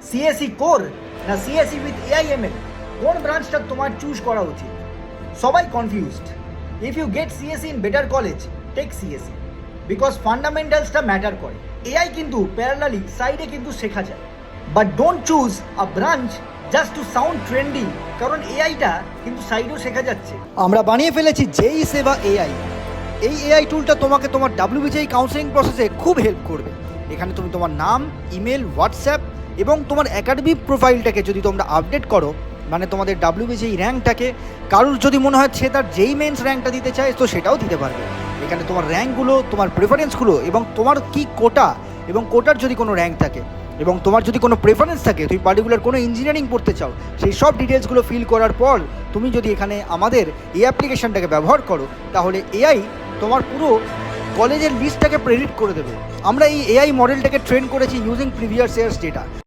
CSE core না CSE with AIML, কোন ব্রাঞ্চটা তোমার চুজ করা উচিত? সবাই confused. If you get CSE in better college, take CSE, because ফান্ডামেন্টালসটা ম্যাটার করে। এআই কিন্তু প্যারালালি সাইডে কিন্তু শেখা যায়, but don't choose a branch just to sound trendy, কারণ এআইটা কিন্তু সাইডেও শেখা যাচ্ছে। আমরা বানিয়ে ফেলেছি জেই সেবা এআই। এই এআই টুলটা তোমাকে তোমার ডাব্লিউবিজেই কাউন্সেলিং প্রসেসে খুব হেল্প করবে। এখানে তুমি তোমার নাম, ইমেল, হোয়াটসঅ্যাপ এবং তোমার একাডেমিক প্রোফাইলটাকে যদি তোমরা আপডেট করো, মানে তোমাদের ডাব্লিউবিজেই র্যাঙ্কটাকে, কারোর যদি মনে হয় সে তার জেই মেন্স র্যাঙ্কটা দিতে চায় তো সেটাও দিতে পারবে। এখানে তোমার র্যাঙ্কগুলো, তোমার প্রেফারেন্সগুলো এবং তোমার কি কোটা এবং কোটার যদি কোনো র্যাঙ্ক থাকে এবং তোমার যদি কোনো প্রেফারেন্স থাকে, তুমি পার্টিকুলার কোনো ইঞ্জিনিয়ারিং পড়তে চাও, সেই সব ডিটেলসগুলো ফিল করার পর তুমি যদি এখানে আমাদের এই অ্যাপ্লিকেশনটাকে ব্যবহার করো, তাহলে এআই তোমার পুরো কলেজের লিস্টটাকে প্রেডিক্ট করে দেবে। আমরা এই এআই মডেলটাকে ট্রেন করেছি ইউজিং প্রিভিয়াস ইয়ার্স ডেটা।